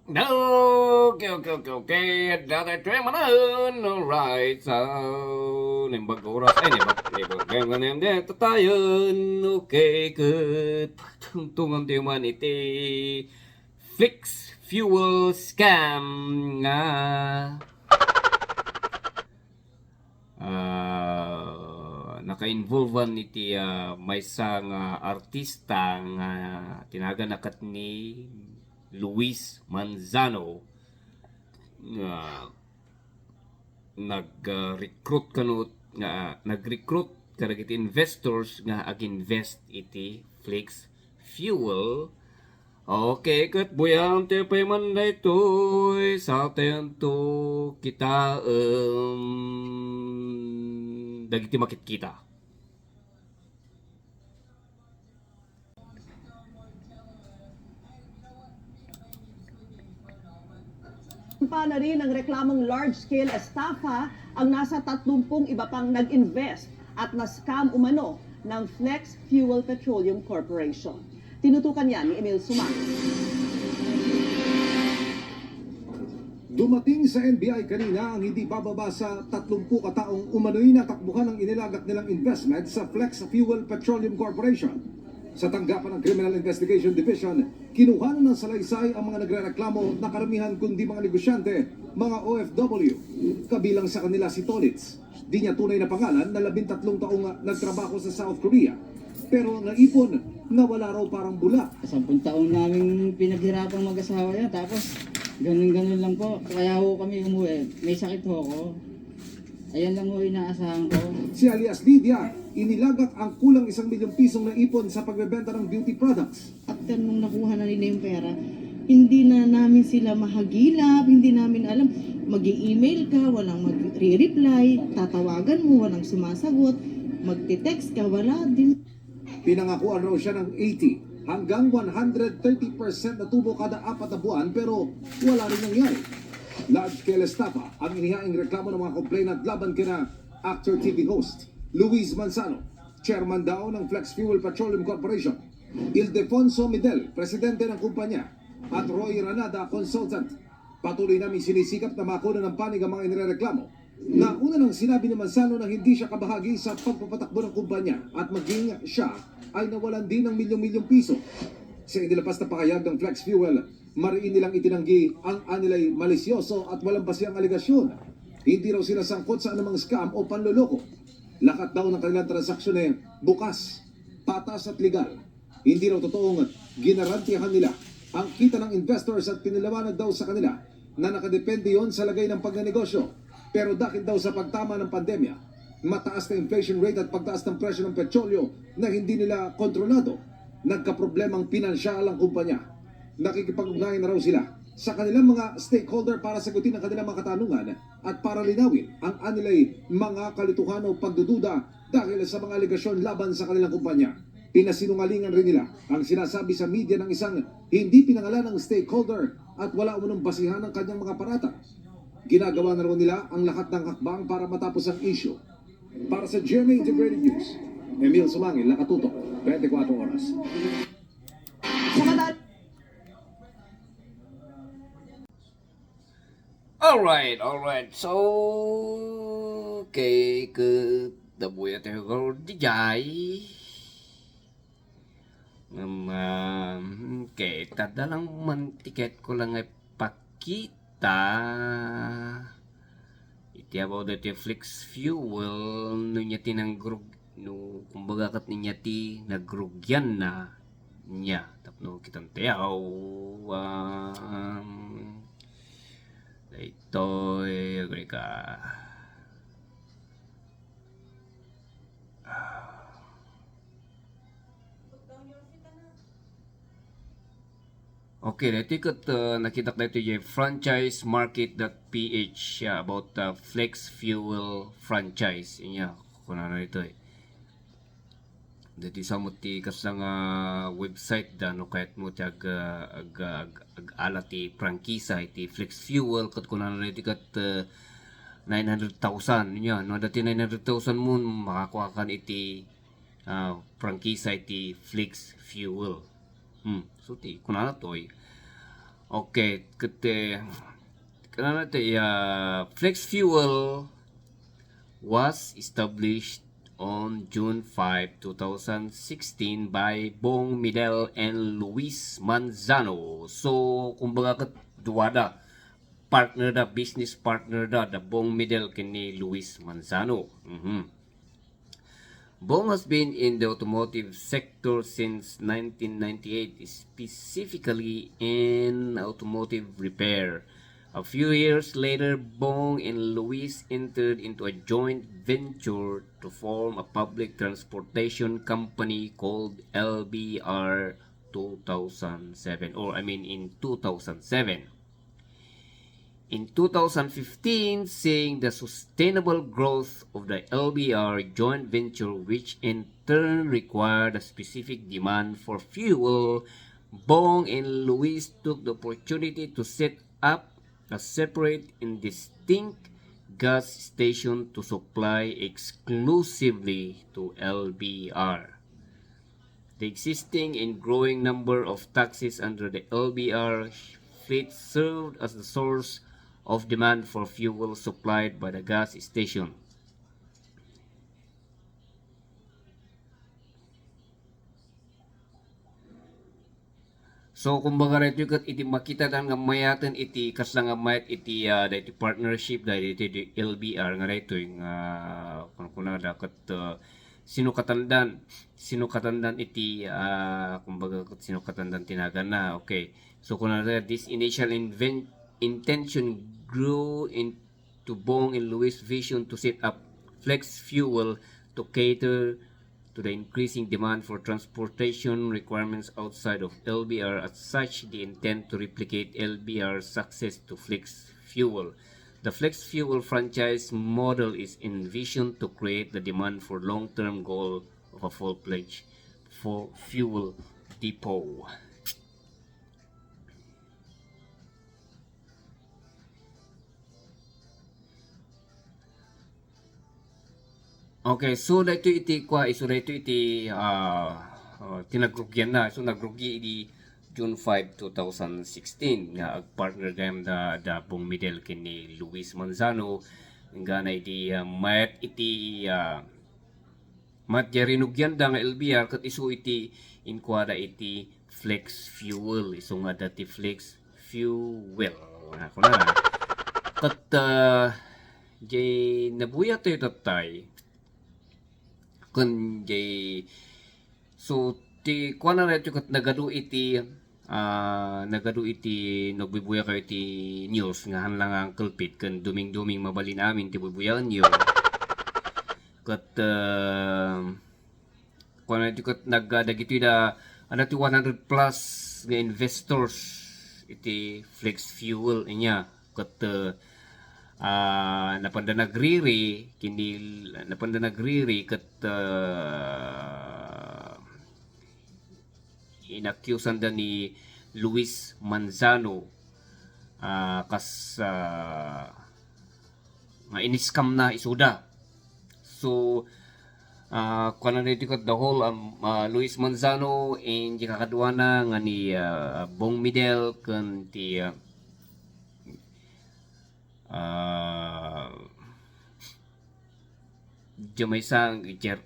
Okay, okay, okay, okay. Dati tayo manahan. Alright, so... Nimbag oras. Ay, nimbag. Ganyan din. Tatayon. Okay, good. Tungtungan tayo man iti... Flix Fuel Scam nga... naka-involve iti may isang artista nga tinaganakat ni Luis Manzano nga nag-recruit kanut nga nag-recruit karagit investors nga ag-invest iti Flix Fuel. Okay, kat buyang te payman na ito sa atin to kita dagiti makit kita. Pa na rin ang reklamong large-scale estafa ang nasa 30 iba pang nag-invest at na-scam umano ng Flex Fuel Petroleum Corporation. Tinutukan yan ni Emil Sumang. Dumating sa NBI kanina ang hindi bababa sa 30 kataong umano'y natakbuhan ng inilagak nilang investment sa Flex Fuel Petroleum Corporation. Sa tanggapan ng Criminal Investigation Division, kinuha na ng salaysay ang mga nagrereklamo na karamihan kundi mga negosyante, mga OFW. Kabilang sa kanila si Tonitz. Di niya tunay na pangalan na 13 taong nagtrabaho sa South Korea. Pero ang naipon, nawala raw parang bula. 10 taon namin pinaghirapang mag-asawa yan. Tapos, ganun-ganun lang po. Kaya ho kami umuwi. May sakit ho ako. Ayan lang ho inaasahan ko. Si alias Lydia, inilagak ang kulang 1 milyong pisong naipon sa pagbebenta ng beauty products. After nung nakuha na nila yung pera, hindi na namin sila mahagilap, hindi namin alam, mag-i-email ka, walang mag-re-reply, tatawagan mo, walang sumasagot, magte-text ka, wala din. Pinangakuan raw siya ng 80 hanggang 130% na tubo kada 4 na buwan pero wala rin nangyari. Large-scale estafa ang inihaing reklamo ng mga complainant laban kina actor TV host Luis Manzano, chairman daw ng Flex Fuel Petroleum Corporation, Ildefonso Medel, presidente ng kumpanya, at Roy Ranada, consultant. Patuloy namin sinisikap na makuha ng panig ang mga inireklamo. Nauna nang sinabi ni Manzano na hindi siya kabahagi sa pagpapatakbo ng kumpanya at maging siya ay nawalan din ng milyong-milyong piso. Sa inilapas na pakayag ng Flex Fuel, mariin nilang itinanggi ang anilay malisyoso at walang basihang aligasyon. Hindi raw sila sangkot sa anumang scam o panloloko. Lahat daw ng kanilang transaksyon ay bukas, patas at legal. Hindi raw totoong ginarantiyahan nila ang kita ng investors at piniliwanag daw sa kanila na nakadepende yon sa lagay ng pagnenegosyo. Pero dahil daw sa pagtama ng pandemya, mataas na inflation rate at pagtaas ng presyo ng petrolyo na hindi nila kontrolado, nagkaproblemang pinansyal ang kumpanya. Nakikipag-ugnayan na raw sila sa kanilang mga stakeholder para sagutin ang kanilang mga katanungan at para linawin ang anilay mga kalituhan o pagdududa dahil sa mga aligasyon laban sa kanilang kumpanya. Pinasinungalingan rin nila ang sinasabi sa media ng isang hindi pinangalan ng stakeholder at wala umunong basihan ng kanyang mga parata. Ginagawa na raw nila ang lahat ng hakbang para matapos ang issue. Para sa GMA Integrated News, Emil Sumangil, Nakatutok, 24 oras. Samantala, Alright. So, okay, ke dabuya tayo ko dijay. Okay, tada lang man tiket ko lang ay pakita. Iti about the Flix Fuel no niya tinanggrug no kumbaga kat niya ti nagrugyan na niya tapno kitang tiyaw ito agree ka. Okay, dito kat nakita ko dito yung franchisemarket.ph about Flex Fuel franchise. Inya, kung ano ito eh. Dito sa mo ti kasang website da no kahit mo ti alati prangkisa iti Flex Fuel kat kung ano ito kat 900,000 niya no dati 900,000 mo makakuha kan iti prangkisa iti Flex Fuel. So ti kung ano to Okay, Flex Fuel was established on June 5, 2016 by Bong Midel and Luis Manzano. So, kumbaga kat duwada partner da, business partner da, the Bong Midel kini Luis Manzano. Bong has been in the automotive sector since 1998, specifically in automotive repair. A few years later, Bong and Luis entered into a joint venture to form a public transportation company called LBR 2007, in 2007. In 2015, seeing the sustainable growth of the LBR joint venture, which in turn required a specific demand for fuel, Bong and Luis took the opportunity to set up a separate and distinct gas station to supply exclusively to LBR. The existing and growing number of taxis under the LBR fleet served as the source of demand for fuel supplied by the gas station. So kumbaga rito kat iti makita dan nga mayaten iti kasla nga mayat iti iti partnership dahil iti LBR nga rito yung kuna dakat sinukatan iti kumbaga kat sinukatan tinagan na. Okay, so kuna this initial intention grew into Bong and Luis' vision to set up Flex Fuel to cater to the increasing demand for transportation requirements outside of LBR. As such, the intent to replicate LBR's success to Flex Fuel. The Flex Fuel franchise model is envisioned to create the demand for long-term goal of a full-fledged fuel depot. Okay, so dito iti tinagrugyan na. So nagrugi iti June 5, 2016 nga ag-partner gayam da Bong Midel kini Luis Manzano nga na iti mayat rinugyan da nga LBR kat isu iti inkwada iti Flex Fuel. Isu nga dati Flex Fuel. Ako na. Kat jay nabuya tayo tatay kun jay so ti kuana na ito kat nagadu iti nagbibuya kayo iti news nga hanlang ang kulpit kan duming mabali namin ti bubuyan nyo kat kuana ito kat nagdagito da ano ti 100 plus nga investors iti Flex Fuel inya kat napanda nagriri kat inakyusan da ni Luis Manzano kas nga iniskam na isuda. So kuana na ito kat the whole Luis Manzano and kakadwa na nga ni Bong Midel kan ti Jamay sang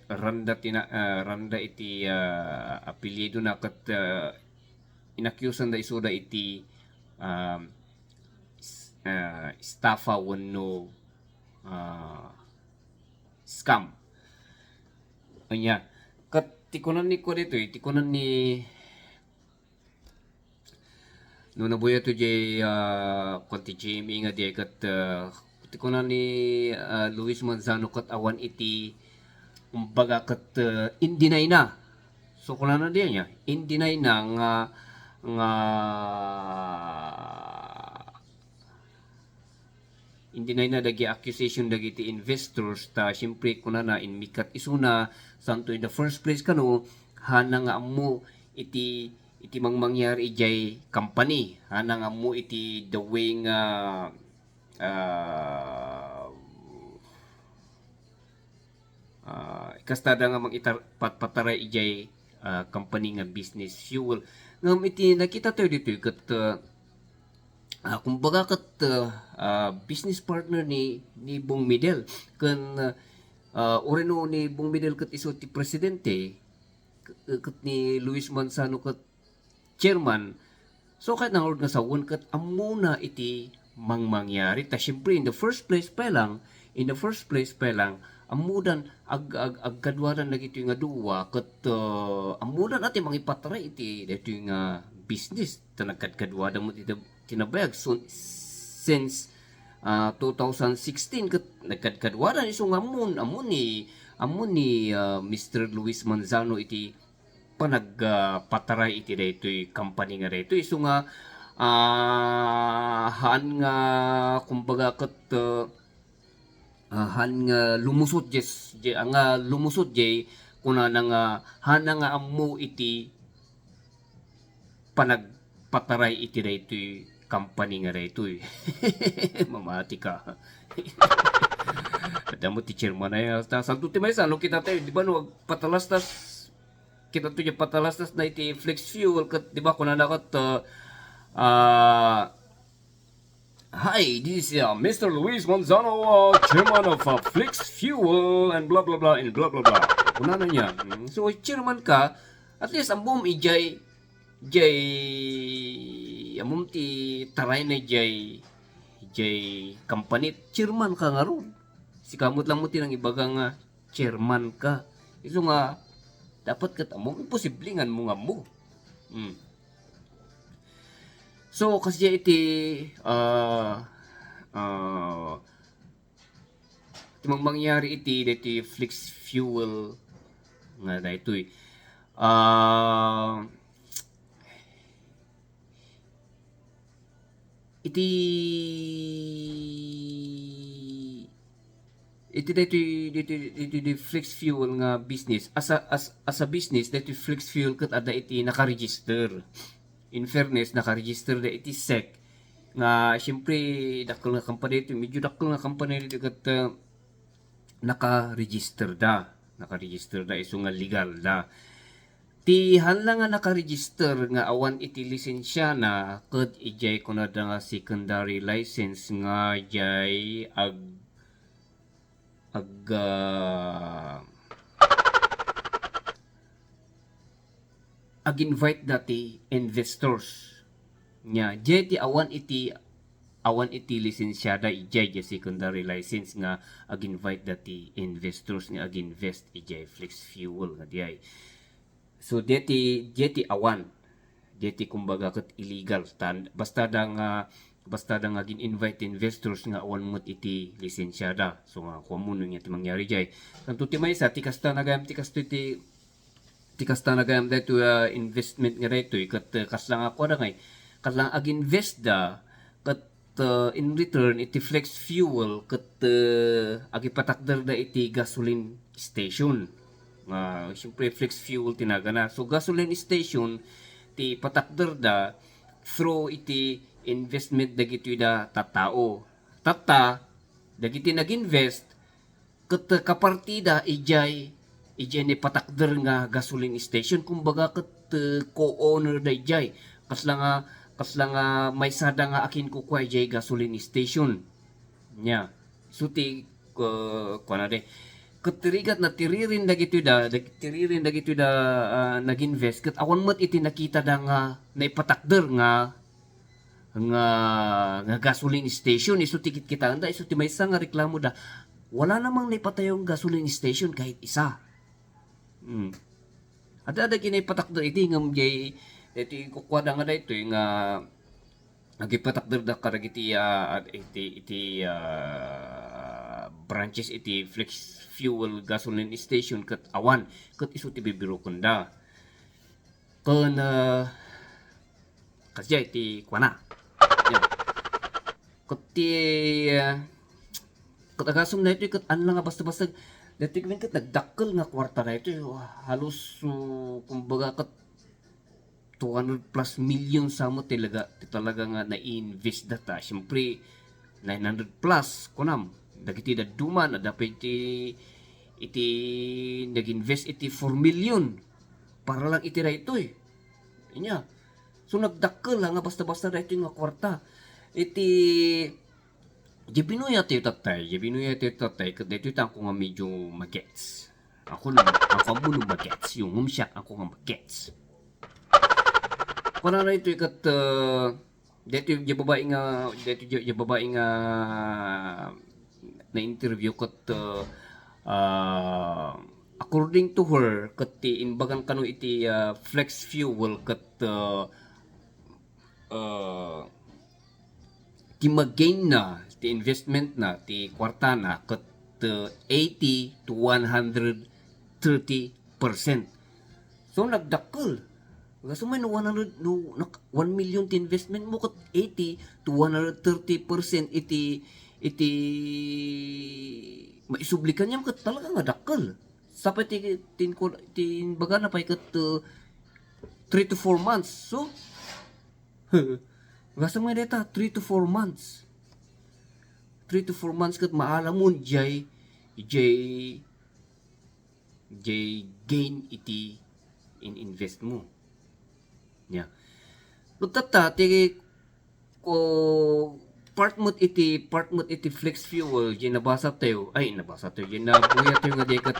randa iti apelyido na kat inakyusan da isuda iti estafa wenno scam. Anya kat tikunan ni ko dito tikunan ni no nabuya to jay konti Jamie nga di kat tikunan ni Luis Manzano kat awan iti umbaga kat indinay na so kunan na diyan niya indinay na nga indinay na dagi accusation dagiti investors ta syempre kunan na in mikat isuna santo in the first place kano hana nga ammo iti mangyari ijay company hana nga mo iti the way nga kastada nga patpataray ijay company nga business fuel ngam iti nakita tayo dito kat kumbaga kat business partner ni Bong Midel kan oreno ni Bong Midel kat iso ti presidente kat ni Luis Manzano kat chairman. So kahit nangod nga sawon kat amuna iti mangyari ta syempre in the first place pa lang amudan agkadwaran lagi ito nga duwa kat amudan ati mangipatray iti dito nga business ta nagkadkadwada mo tinabayag so, since 2016 kat nagkadkadwaran iso nga amon ni Mr. Luis Manzano iti panagpataray iti daytoy company nga dayto iso nga haan nga kumbaga kat han nga lumusot nga lumusot jay kuna nga hana nga ammo iti panagpataray iti daytoy company nga daytoy mamati ka kada mo ti chairman ay santo ti may sano kita tayo di ba no patalastas kita to yung patalastas na iti flex fuel kat di ba kuna nakat hi, this is Mr. Luis Manzano, chairman of Flix Fuel and blah blah blah and blah blah blah. Una na niya. So, chairman ka, at least ang buong among ti taray na jay company, chairman ka nga ron. Si kamot lang mo tinang ibaga nga chairman ka. Iso nga, dapat kat among imposiblingan mo nga mo. So kasi iti mangyari iti Flix Fuel nga daytoy iti daytoy Flix Fuel nga business as a business daytoy Flix Fuel ket ada iti naka-register. In fairness, naka-register na iti SEC nga siyempre dakkel nga company ito, medyo dakkel nga company ito kat naka-register da iso nga legal da. Ti hanlang nga naka-register nga awan iti lisensya na ket ijay kuna da nga secondary license nga jay ag-invite dati investors nya jeti awan iti lisensyada ijay secondary license nga ag-invite dati investors nga ag-invest ijay Flix Fuel nga diay. So jeti awan kumbaga ket illegal basta da nga gin-invite investors nga awan mo iti lisensyada. So nga kumo nya ti mangyari jay kanto ti maysa ti kasta nagayam dito investment nga dito kat kaslang ako na ngay kaslang ag-invest da kat in return iti Flex Fuel kat agipatakder da iti gasoline station nga siyempre Flex Fuel tinagana so gasoline station ti patakder da through iti investment dagiti da tattao dagiti nag-invest kat kapartida ijay ni patakder nga gasoline station kumbaga ket co-owner da ijay kasla nga may sada nga akin kukway jay gasoline station nya suti kuana de ketirigat na tiririn dagiti da nag-invest ket awan met iti nakita da nga naipatakder nga gasoline station isu tikit kita anda isu ti maysa nga reklamo da wala namang naipatayong gasoline station kahit isa. Ada kinay patakder iti ngam jay iti kukwada nga dayto nga nagipatakder da karag iti branches iti Flex Fuel gasoline station ket awan ket isu ti bibiro kunda kun kasya iti kuana ket ti ket agasum na ito ket anla nga basta-basta dati kami kat nagdakkel nga kwarta na ito halos kumbaga kat 200 plus million sa mo talaga nga na-invest data syempre 900 plus kunam dagiti da duman dapat iti nag-invest iti 4 million para lang iti ra ito inya so nagdakkel nga basta-basta na ito nga kwarta iti di pinuya tayo tatay kada ito ko nga medyo magets. Ako ang bulo magets, yung umsyak ako nga magets. Kuna na ito ikat dito yung babae nga na interview kat according to her kat inbagan kanu iti flex fuel kat ti mag-gain na ti investment na ti kwarta na kat 80 to 130%. So nagdakkel. Kasi may 1 million ti investment mo kat 80 to 130% iti maisublikan niya kat talaga nga dakkel. Sapay tin baga na pay kat 3 to 4 months. So gasa may data 3 to 4 months. 3 to 4 months kat maalam mo jay gain iti in invest mo. Yeah. Lutata ti ko part mo iti flex fuel yen nabasa tayo yen nabuya tayo nga dekat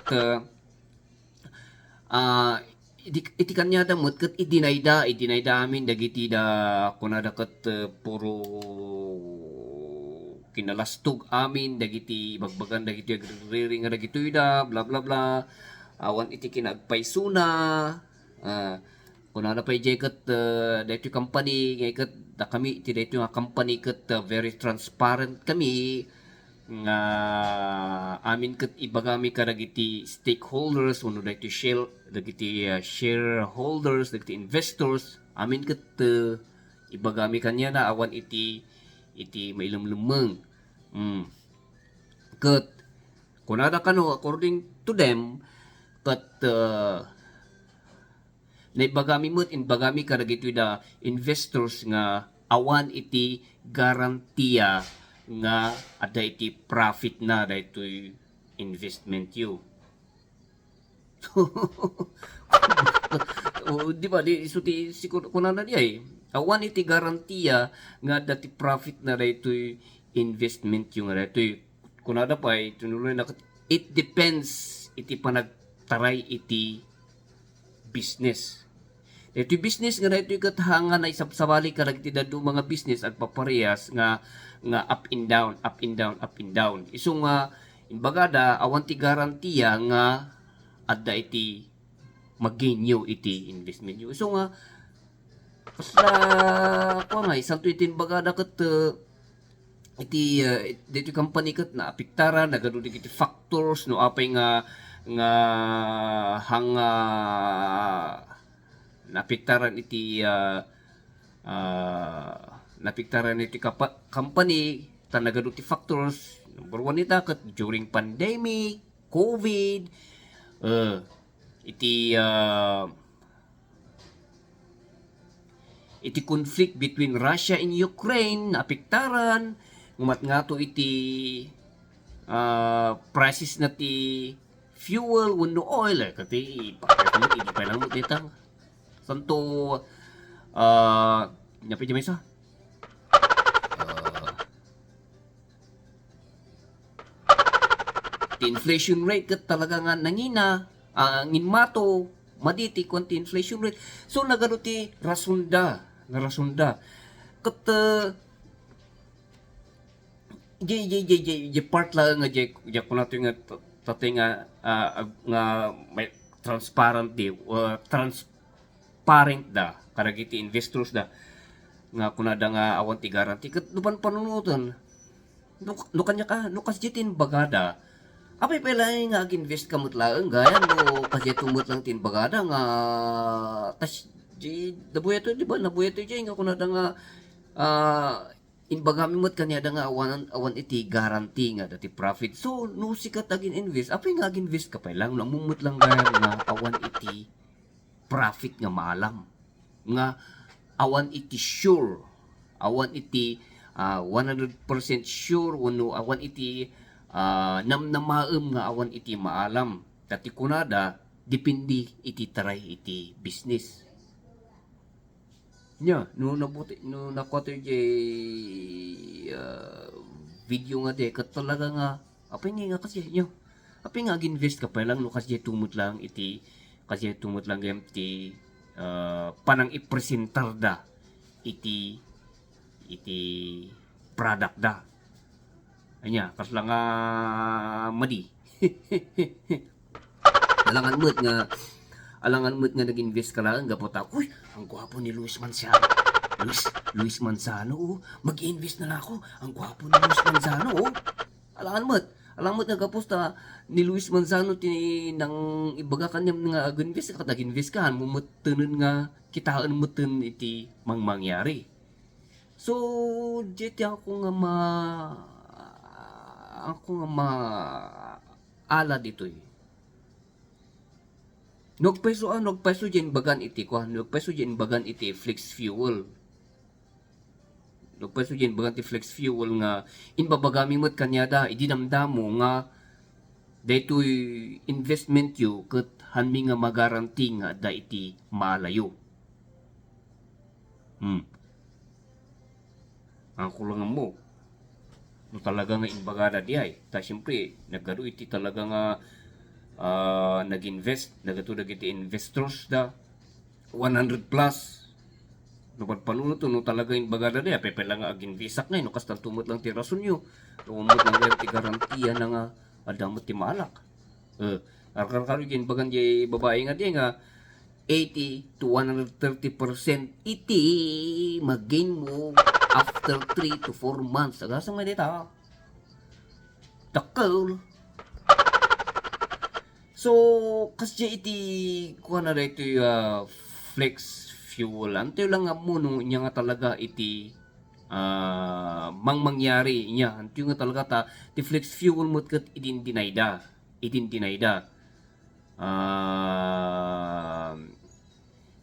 iti kanya damot kat idinayda amin dagiti da kunada kat puro kinalastog amin dagiti bagbagan dagiti agriring nga dagitoy da bla bla bla awan iti kinagpaysuna kunada pay kat dito company kat da kami iti dito nga company kat very transparent kami nga amin kat ibagami ka dagiti stakeholders uno dagiti shareholders dagiti investors amin kat ibagami kanya na awan iti mailumlumeng kat kunada kano according to them kat naibagami mo't inbagami ka dagiti da investors nga awan iti garantiya nga ada iti profit na daytoy investment you. Di ba di isuti siguro kunana di ay awan iti garantiya nga dati profit na daytoy investment yung nga daytoy kunada pa ay tinuloy na it depends iti panagtaray iti business. Ito business nga ito katahanga na isabsabali ka nagti dadu mga business at paparehas nga up and down. Iso nga inbagada awan ti garantiya nga adda iti mag-gain nyo iti investment nyo. Iso nga sa ko nga isang tuitin bagada kat iti dito company kat na apiktara nagado iti factors no apay nga hanga napiktaran iti company tanagado ti factors number 1 ita kat during pandemic COVID iti conflict between Russia and Ukraine napiktaran ngumat nga to iti prices na ti fuel wenno oil kati pa lang mo ditang santo nyapit sa the inflation rate kat talaga nga nangina nginmato maditi konti inflation rate so nagano ti rasunda kat part lang nga kuno nga tatay nga may transparent da karagiti investors da nga kunada nga awan ti garanti ket dupan panunutan no kanya ka no kasjitin bagada apay pala nga ag-invest kamot lang gaya no kasjitumot lang tin bagada nga tas dabuya to di ba nabuya to nga kunada nga inbagami mo't kanya da nga awan iti garanti nga dati profit so no sikat agin invest apay nga ag-invest ka pa lang namumut lang gaya nga awan iti profit nga maalam nga awan iti sure awan iti 100% sure wano awan iti namnamaem nga awan iti maalam dati kunada depende iti taray iti business nya no nabuti no nakwato video nga de kat talaga nga apay nga kasi nyo apay nga ginvest ka pa lang no kasi tumot lang iti gayam ti panang ipresentar da iti product da anya kas lang nga madi alangan mo't nga nag-invest ka lang gapot ako uy ang gwapo ni Luis Manzano Luis Manzano, oh. Mag-invest na ako. Ang gwapo ni Luis Manzano, oh. Alam mo nga kapusta ni Luis Manzano nang ibaga kanyang ngaag-invest ka, nag-invest ka, mumutunan nga kitaan mutun iti mangyari. So, dito ako nga ala dito eh. Nagpeso dyan bagan iti flex fuel. Nagpeso dyan bagan iti flex fuel nga inbabagami mo't kanyada idinamdam mo nga daytoy investment yu ket hanmi nga magaranti nga da iti maalayo. Ang kulangan mo no talaga nga inbagada di ay ta syempre nagaro iti talaga nga nag-invest nagatudag iti investors da 100 plus no panunod to no talaga inbagada di pepe lang nga ag-investak ngay no kastan tumot lang ti rason nyo tumot lang ti garantiya na nga adamot ti malak arkar gin bagan di babae nga di nga 80 to 130% iti mag-gain mo after 3 to 4 months agasang may dita takal. So kasi iti kuha na dito flex fuel antayo lang nga mo no niya nga talaga iti mangyari niya antayo nga talaga ta ti flex fuel mo kat idin dinayda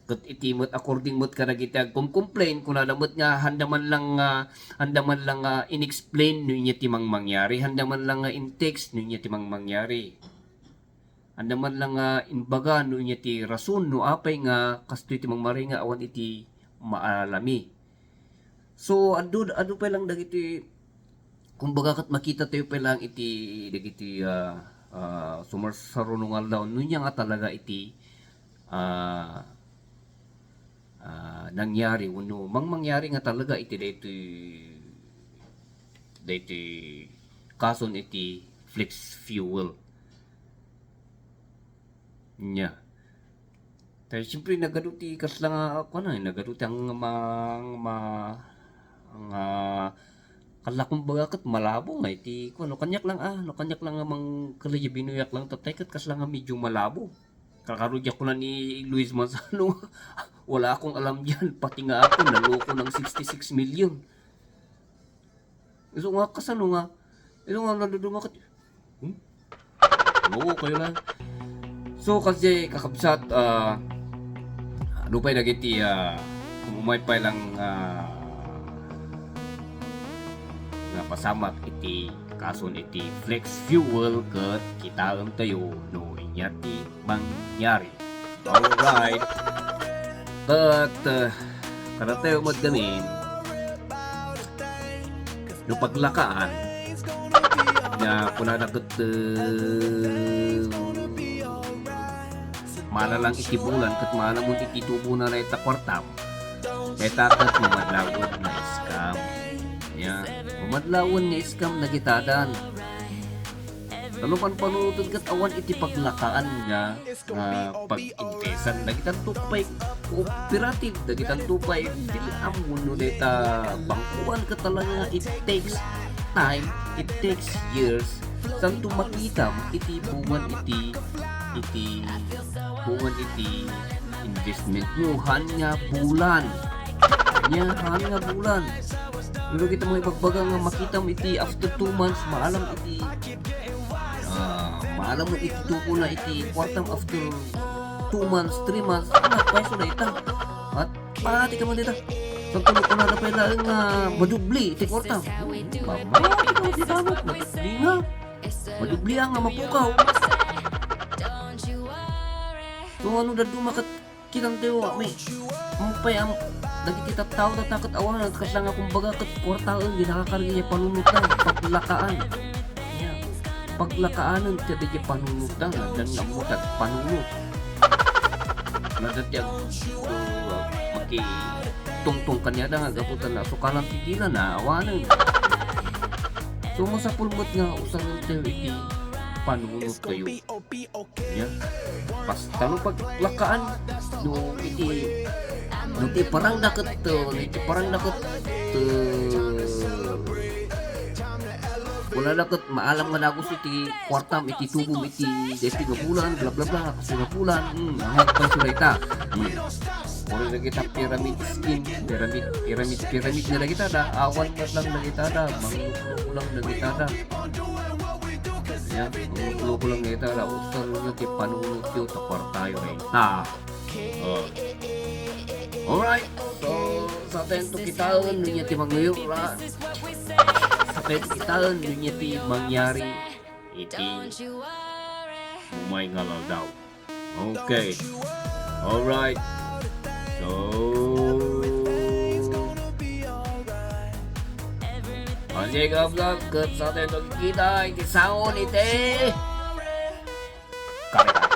kat iti mo't according mo't karagita complain kung alamot nga handaman lang inexplain no niya ti mangyari handaman lang nga in text no niya ti mangyari andaman lang nga inbaga no niya ti rason no apay nga kasto iti mangmari nga awan iti maalami. So adu pa lang dagiti kumbaga kat makita tayo pa lang iti dagiti sumarsarunungal daw no niya nga talaga iti nangyari uno mangyari nga talaga iti daytoy kason iti flex fuel nya. Pero siyempre nagaduti kas lang ako na nagaduti ang kalakong bagakat malabo nga iti kuno kanyak lang mang kalaya binuyak lang tatay kat kas lang medyo malabo. Kakarudya ko na ni Luis Manzano. Wala akong alam diyan pati nga ako naloko ng 66 million. So nga kasano nga ito nga nadudumakat. Oo kayo lang. So kasi kakabsat lupay nagiti kumumay pa lang nga pasamak iti kason iti flex fuel ket kitaon tayo no inyati mangyari. Alright. But kada tayo magdamin no paglakaan na kunanagot mana lang itibulan kat mana mo ititubo na na ita kwartam etakat mamadlawon na scam ya mamadlawon na scam na gitadan talupan panutod kat awan iti paglakaan nga pag-investan nagitan tupay cooperative nagitan tupay dilam mo deta bangkuan ka talaga it takes time it takes years santo makita iti bungan iti investment mo hanya bulan pero kita mo ipagbaga nga makita mo iti after 2 months maalam mo iti tuko na iti kwartam after 2 months 3 months anak peso na ita at pati ka man dita sa tulog ko na pala nga madubli iti kwartam mamaya ikaw di damot madubli nga madubli nga mapukaw. So ano da dumakat kitang tayo may pay ang dagi kita tao na takot awanan kat lang akong baga kat kwartaan ginakakarga niya panunutan paglakaan. Yeah. Paglakaanan kada niya panunutan dan namutat panunut. Nadat yang maki tungtung kanya nga gaputan na sukalan tigilan na awanan. So masapulmot nga usang iti panunut kayo. Yeah. Pas tanong paglakaan no iti parang daket wala daket maalam nga dagos iti kwartam iti tubom iti deti nga bulan bla bla bla kasi nga bulan mahal pa sulita wala na kita pyramid scheme pyramid na kita da awan na lang na kita da mangulukulo lang na kita da ya mangulukulo lang na kita da usal nga ti panunod iti ta kwartayo ta. Alright, so sa tento kita nunya ti manguyo ra. Sa tento kita nunya ti mangyari iti umay ngalal daw. Okay. Alright. So Anjay ka vlog kat sa tento kita iti saon iti Karita.